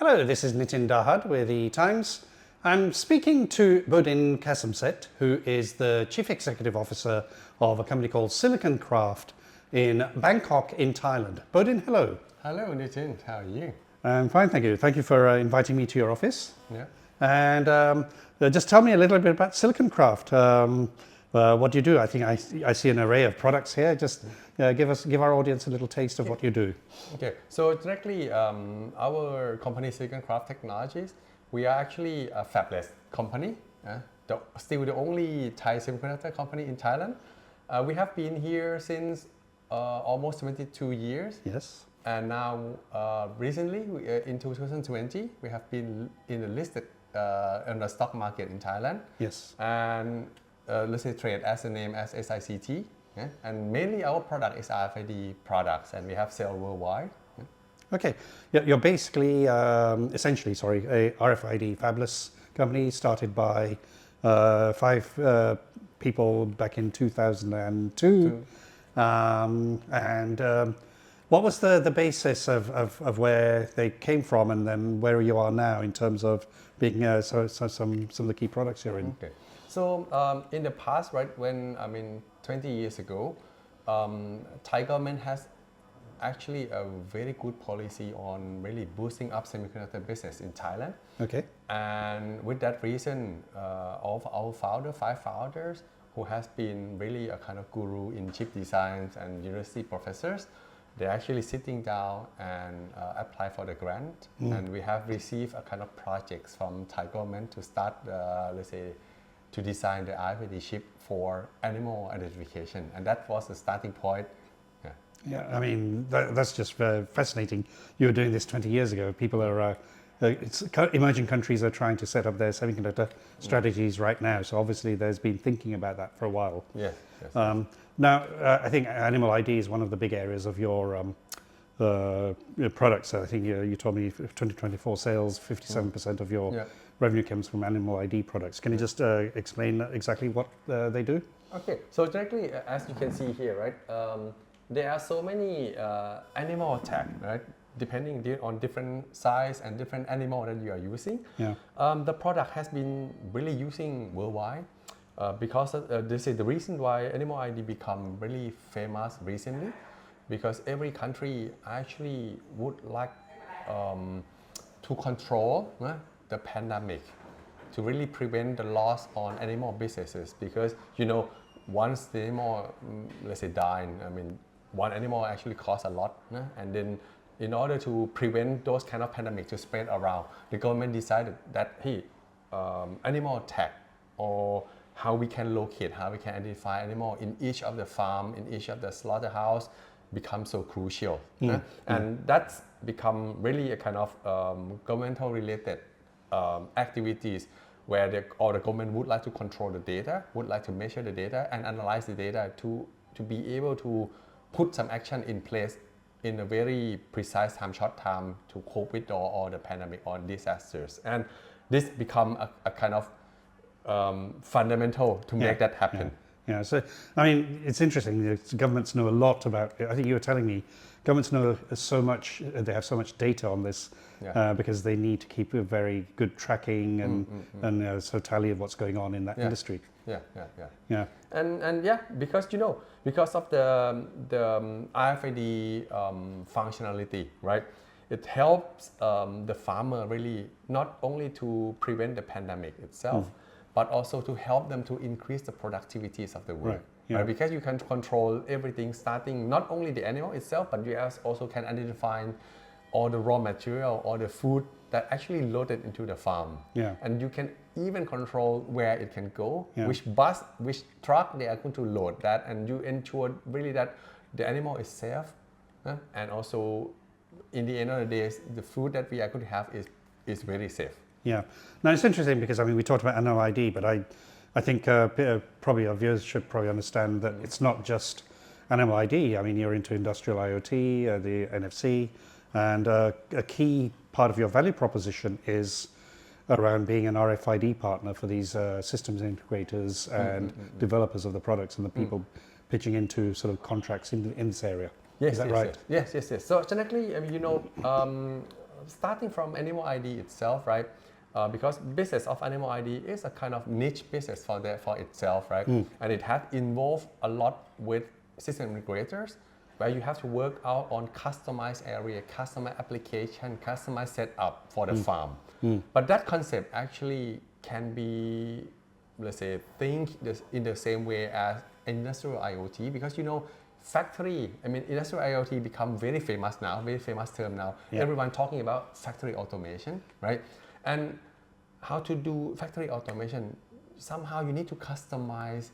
Hello, this is Nitin Dahad with the Times. I'm speaking to Bodin Kasemset, who is the Chief Executive Officer of a company called Silicon Craft in Bangkok in Thailand. Bodin, hello. Hello, Nitin. How are you? I'm fine, thank you. Thank you for inviting me to your office. Yeah. And just tell me a little bit about Silicon Craft. What do you do? I think I see an array of products here. Just give our audience a little taste of what you do. Okay. So directly, our company, Silicon Craft Technologies, we are actually a fabless company. Still the only Thai semiconductor company in Thailand. We have been here since almost 22 years. Yes. And now, recently, in 2020, we have been in the listed on the stock market in Thailand. Yes. And let's say trade as the name as SICT. Yeah? And mainly our product is RFID products, and we have sale worldwide. Yeah? Okay. You're basically, essentially, a RFID fabless company started by 5 people back in 2002. What was the basis of where they came from, and then where you are now in terms of being some of the key products you're in? Okay. So in the past, right, 20 years ago, Thai government has actually a very good policy on really boosting up semiconductor business in Thailand. Okay. And with that reason, of our 5 founders, who has been really a kind of guru in chip designs and university professors, they're actually sitting down and apply for the grant. And we have received a kind of projects from Thai government to start, to design the RFID chip for animal identification. And that was the starting point. Yeah, I mean, that's just fascinating. You were doing this 20 years ago. People are, emerging countries are trying to set up their semiconductor strategies right now. So obviously there's been thinking about that for a while. Yes. Now, I think animal ID is one of the big areas of your products. I think you told me 2024 sales, 57% of your revenue comes from animal ID products. Can you just explain exactly what they do? Okay, so directly, as you can see here, right, there are so many animal tag, right, depending on different size and different animal that you are using. Yeah. The product has been really using worldwide. Because this is the reason why animal ID become really famous recently, because every country actually would like to control the pandemic, to really prevent the loss on animal businesses. Because once the animal, let's say, die, one animal actually costs a lot, and then in order to prevent those kind of pandemic to spread around, the government decided that animal tag, or how we can locate, how we can identify animal in each of the farm, in each of the slaughterhouse, becomes so crucial. And that's become really a kind of governmental related activities where all the government would like to control the data, would like to measure the data and analyze the data to be able to put some action in place in a very precise time, short time, to cope with all the pandemic or disasters. And this become a kind of fundamental to make that happen. Yeah, so I mean, it's interesting. Governments know a lot about it. I think you were telling me governments know so much. They have so much data on this because they need to keep a very good tracking and so tally of what's going on in that industry. Yeah. And because of the RFID functionality, right? It helps the farmer really not only to prevent the pandemic itself, but also to help them to increase the productivities of the work. Right? Because you can control everything, starting not only the animal itself, but you also can identify all the raw material or the food that actually loaded into the farm. And you can even control where it can go, which bus, which truck they are going to load that, and you ensure really that the animal is safe, and also in the end of the day, the food that we are going to have is very safe. Yeah. Now it's interesting because we talked about animal ID, but I think probably our viewers should probably understand that it's not just animal ID. I mean, you're into industrial IoT, the NFC, and a key part of your value proposition is around being an RFID partner for these systems integrators and developers of the products and the people pitching into sort of contracts in this area. Yes, is that right? Yes. So generally, starting from animal ID itself, right? Because business of animal ID is a kind of niche business for itself, right? And it has involved a lot with system integrators, where you have to work out on customized area, customized application, customized setup for the farm. But that concept actually can be, let's say, in the same way as industrial IoT, because factory, industrial IoT become very famous now, very famous term now. Yeah. Everyone talking about factory automation, right? And how to do factory automation, somehow you need to customize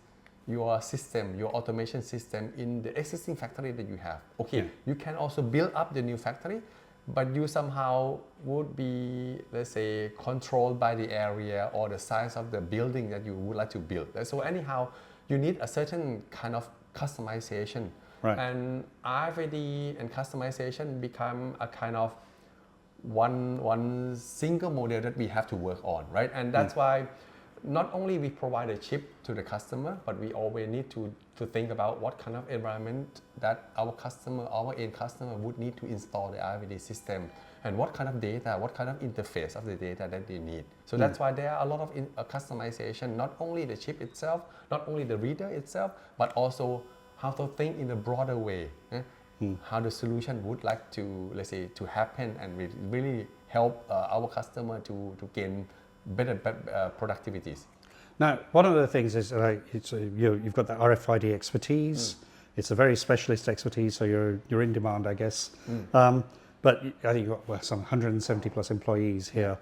your system, your automation system in the existing factory that you have. Okay, you can also build up the new factory, but you somehow would be, let's say, controlled by the area or the size of the building that you would like to build. So anyhow, you need a certain kind of customization. Right. And RFID and customization become a kind of one single model that we have to work on, right? And that's why not only we provide a chip to the customer, but we always need to think about what kind of environment that our end customer would need to install the RFID system, and what kind of data, what kind of interface of the data that they need. So that's why there are a lot of customization, not only the chip itself, not only the reader itself, but also how to think in a broader way. How the solution would like to, let's say, to happen and really help our customer to gain better productivities. Now, one of the things is you've got the RFID expertise. It's a very specialist expertise, so you're in demand, I guess. But I think you've got some 170 plus employees here.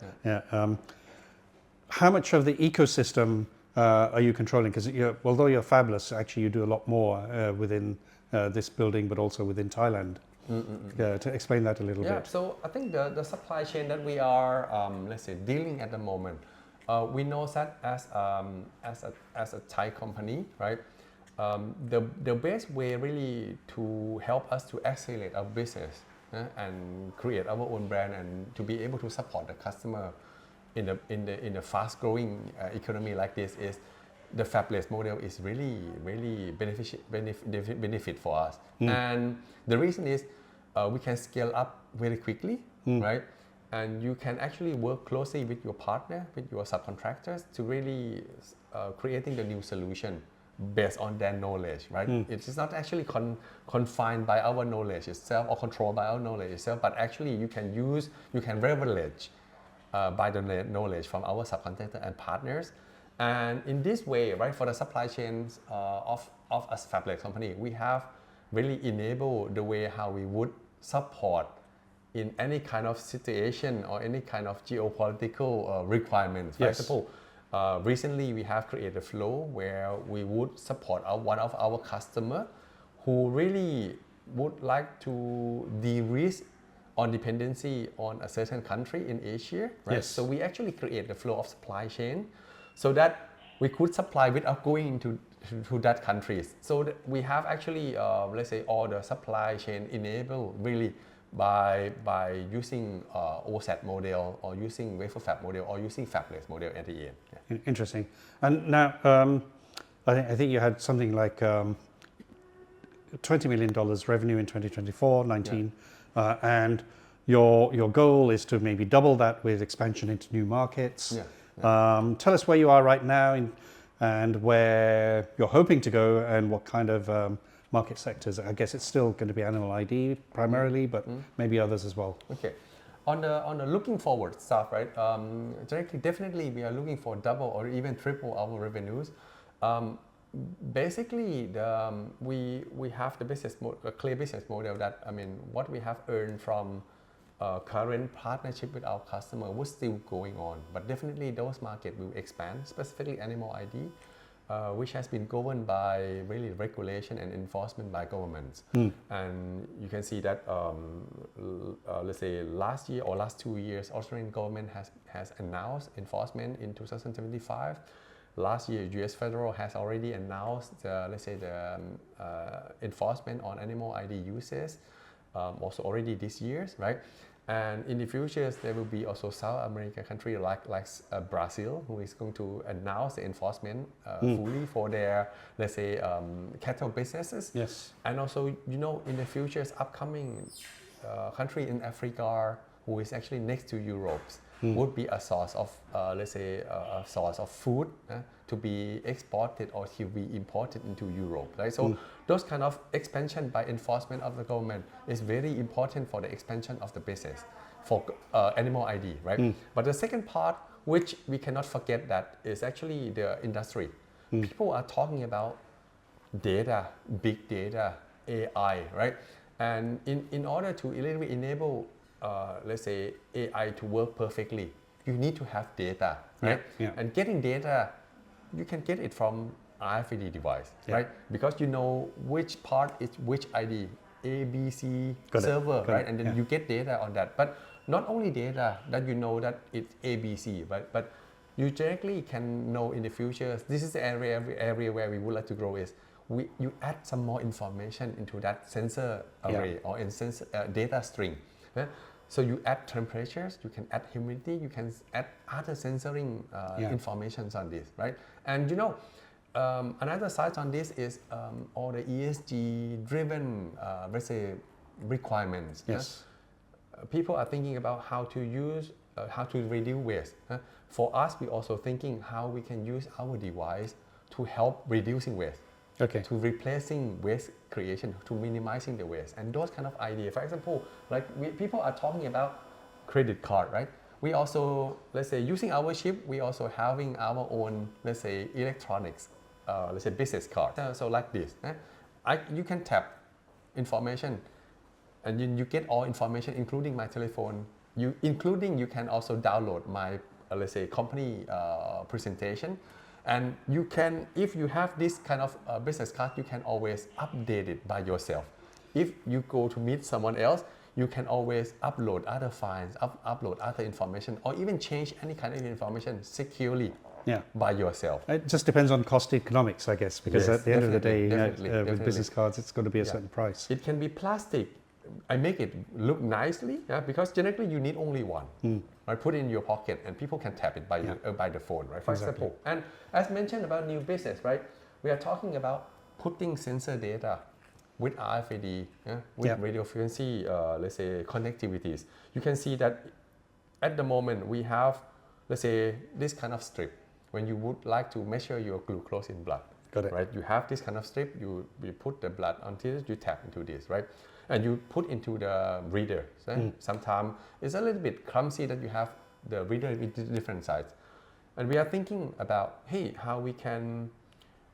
How much of the ecosystem are you controlling? Because although you're fabless, actually you do a lot more within this building, but also within Thailand. To explain that a little bit. So I think the supply chain that we are, let's say, dealing at the moment, we know that as a Thai company, right? The best way really to help us to accelerate our business and create our own brand and to be able to support the customer in a fast-growing economy like this is the fabless model is really benefit for us. And the reason is we can scale up very quickly, right? And you can actually work closely with your partner, with your subcontractors to really creating the new solution based on their knowledge, right? It is not actually confined by our knowledge itself or controlled by our knowledge itself, but actually you can leverage by the knowledge from our subcontractor and partners. And in this way, right, for the supply chains of a fabless company, we have really enabled the way how we would support in any kind of situation or any kind of geopolitical requirements. For example, recently we have created a flow where we would support one of our customer who really would like to de-risk on dependency on a certain country in Asia, right? So we actually create the flow of supply chain so that we could supply without going into that countries. So we have actually, let's say, all the supply chain enabled really by using OSAT model or using wafer fab model or using fabless model at the end. Interesting. And now, I think you had something like $20 million revenue in 2024, 19, and your goal is to maybe double that with expansion into new markets. Tell us where you are right now and where you're hoping to go and what kind of market sectors. I guess it's still going to be animal ID primarily, but maybe others as well. Okay. On the looking forward stuff, right? Definitely we are looking for double or even triple our revenues. Basically, we have a clear business model that, what we have earned from current partnership with our customer was still going on, but definitely those markets will expand, specifically animal ID, which has been governed by really regulation and enforcement by governments. And you can see that, let's say last year or last 2 years, Australian government has announced enforcement in 2025. Last year, US federal has already announced, let's say, the enforcement on animal ID uses, also already this year, right? And in the future, there will be also South American country like Brazil, who is going to announce the enforcement fully for their, let's say, cattle businesses. Yes. And also, in the future, upcoming country in Africa, who is actually next to Europe would be a source of, let's say, a source of food to be exported or to be imported into Europe, right? So those kind of expansion by enforcement of the government is very important for the expansion of the business for animal ID, right? But the second part, which we cannot forget, that is actually the industry. People are talking about data, big data, AI, right? And in order to enable, let's say, AI to work perfectly, you need to have data, right? Yeah. And getting data, you can get it from RFID device, right? Because you know which part is which ID, A, B, C server, right? And then you get data on that. But not only data that you know that it's A, B, C, but you directly can know in the future. This is the area where we would like to grow is you add some more information into that sensor array or in data string. Yeah? So you add temperatures, you can add humidity, you can add other sensoring informations on this, right? And you know, another side on this is all the ESG driven, let's say, requirements. Yes. People are thinking about how to use, how to reduce waste. For us, we also thinking how we can use our device to help reducing waste. Okay. To replacing waste creation, to minimizing the waste, and those kind of ideas. For example, like people are talking about credit card, right? We also, let's say, using our chip, we also having our own, let's say, electronics, let's say, business card. So like this, you can tap information, and you get all information, including my telephone. You can also download my, let's say, company presentation. And you can, if you have this kind of business card, you can always update it by yourself. If you go to meet someone else, you can always upload other files, upload other information, or even change any kind of information securely by yourself. It just depends on cost economics, I guess, because at the end of the day, with business cards, it's got to be a certain price. It can be plastic. I make it look nicely, because generally you need only one. I put it in your pocket and people can tap it by the phone, right? For example. And as mentioned about new business, right? We are talking about putting sensor data with RFID, with radio frequency, let's say, connectivities. You can see that at the moment we have, let's say, this kind of strip. When you would like to measure your glucose in blood, right? You have this kind of strip, you put the blood onto it, you tap into this, right? And you put into the reader. Sometimes it's a little bit clumsy that you have the reader with different sides. And we are thinking about, hey, how we can,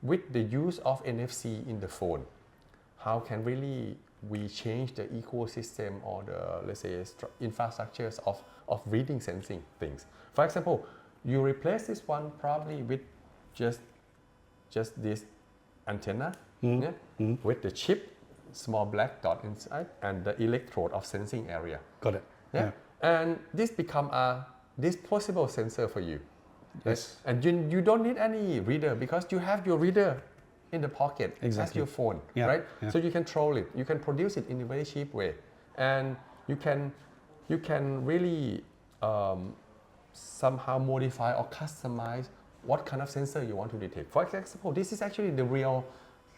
with the use of NFC in the phone, how can really we change the ecosystem or the, let's say, infrastructures of reading, sensing things. For example, you replace this one probably with just this antenna with the chip, small black dot inside, and the electrode of sensing area. Got it. Yeah. And this become a disposable sensor for you. Yes. And you don't need any reader because you have your reader in the pocket as your phone, right? Yeah. So you can control it. You can produce it in a very cheap way, and you can really somehow modify or customize what kind of sensor you want to detect. For example, this is actually the real,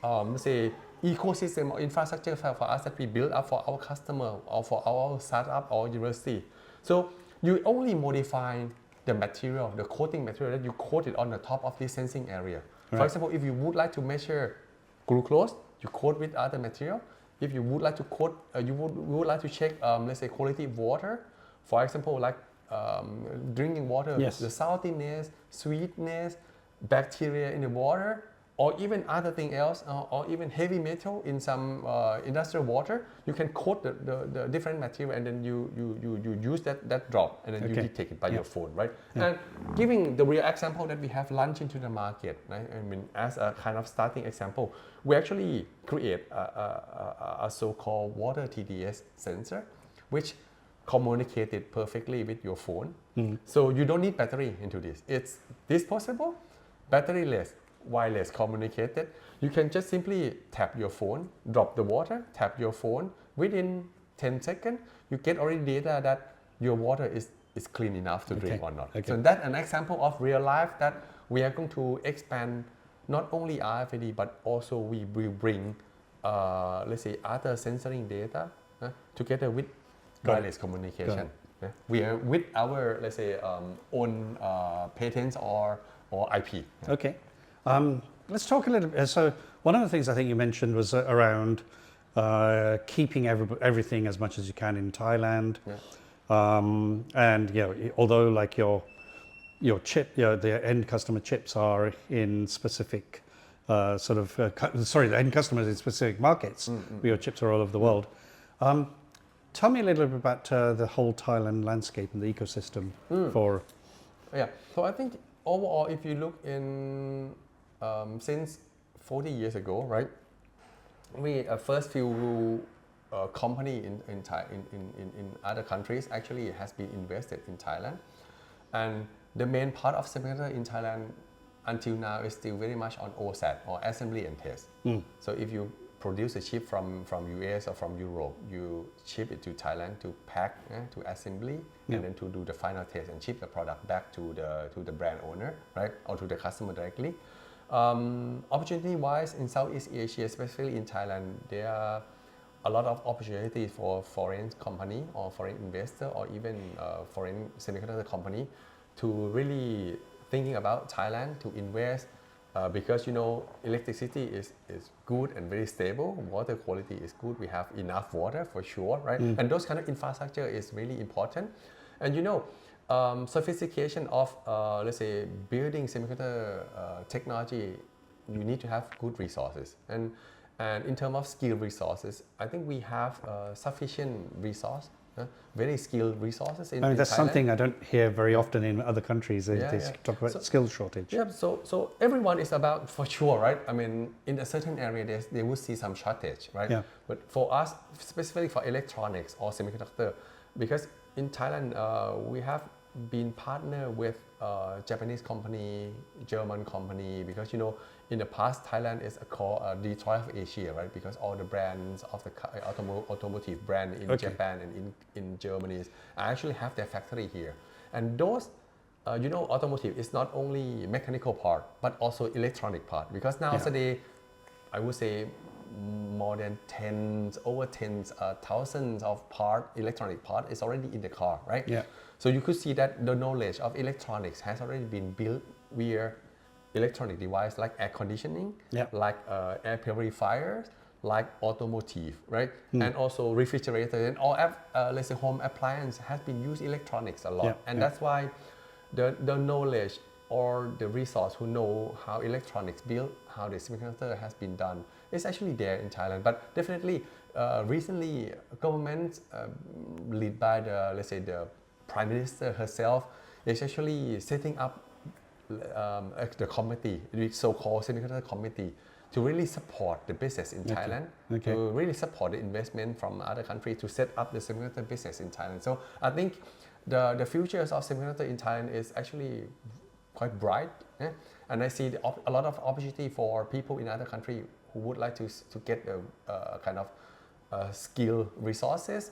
let's say, ecosystem or infrastructure for us that we build up for our customer or for our startup or university. So you only modify the material, the coating material that you coat it on the top of this sensing area. Right. For example, if you would like to measure glucose, you coat with other material. If you would like to coat, you would like to check, let's say, quality of water. For example, like drinking water, the saltiness, sweetness, bacteria in the water, or even other thing else, or even heavy metal in some industrial water, you can coat the different material, and then you use that drop, and then you detect it by your phone, right? And giving the real example that we have launched into the market, right? I mean, as a kind of starting example, we actually create a so-called water TDS sensor, which communicated perfectly with your phone. So you don't need battery into this. It's disposable, batteryless, wireless communicated. You can just simply tap your phone, drop the water, tap your phone. Within 10 seconds, you get already data that your water is clean enough to drink or not. So that's an example of real life that we are going to expand not only RFID, but also we will bring, let's say, other sensoring data together with wireless communication. Yeah. We are with our, let's say, own patents or IP. Yeah. Okay. Let's talk a little bit. So one of the things I think you mentioned was around keeping everything as much as you can in Thailand. Yeah. And although like your chip, the end customer chips are in specific the end customers in specific markets. Your chips are all over the world. Tell me a little bit about the whole Thailand landscape and the ecosystem for. Yeah. So I think overall, if you look in since 40 years ago, right? We first few company in other countries actually has been invested in Thailand, and the main part of semiconductor in Thailand until now is still very much on OSAT or assembly and test. So if you produce a chip from US or from Europe, you ship it to Thailand to pack, to assembly, and then to do the final test and ship the product back to the brand owner, right, or to the customer directly. Opportunity-wise, in Southeast Asia, especially in Thailand, there are a lot of opportunities for foreign company or foreign investor or even foreign semiconductor company to really thinking about Thailand to invest because electricity is good and very stable. Water quality is good. We have enough water for sure, right? And those kind of infrastructure is really important. And sophistication of let's say building semiconductor technology, you need to have good resources. And in terms of skill resources, I think we have sufficient resource, very skilled resources in that's Thailand. something I don't hear very often in other countries. They talk about skill shortage. Yeah, so everyone is about, for sure, right? I mean, in a certain area, they would see some shortage, right? Yeah. But for us, specifically for electronics or semiconductor, because in Thailand, we have been partner with Japanese company, German company, because in the past Thailand is called Detroit of Asia, right? Because all the brands of the automotive brand in Japan and in Germany actually have their factory here. And those automotive is not only mechanical part but also electronic part, because nowadays I would say more than over tens thousands of electronic part is already in the car, right? Yeah. So you could see that the knowledge of electronics has already been built via electronic device like air conditioning, like air purifiers, like automotive, right? And also refrigerator and all let's say home appliance has been used electronics a lot. And that's why the knowledge or the resource who know how electronics built, how the semiconductor has been done is actually there in Thailand. But definitely recently government led by the Prime Minister herself is actually setting up the committee, the so-called semiconductor committee, to really support the business in Thailand, to really support the investment from other countries to set up the semiconductor business in Thailand. So I think the futures of semiconductor in Thailand is actually quite bright, and I see a lot of opportunity for people in other countries who would like to get a kind of skill resources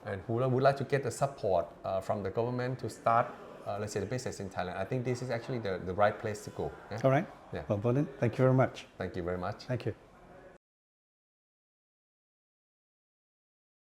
and who would like to get the support from the government to start let's say the business in Thailand. I think this is actually the right place to go. All right. Yeah. Well, Bodin, thank you very much. Thank you very much. Thank you.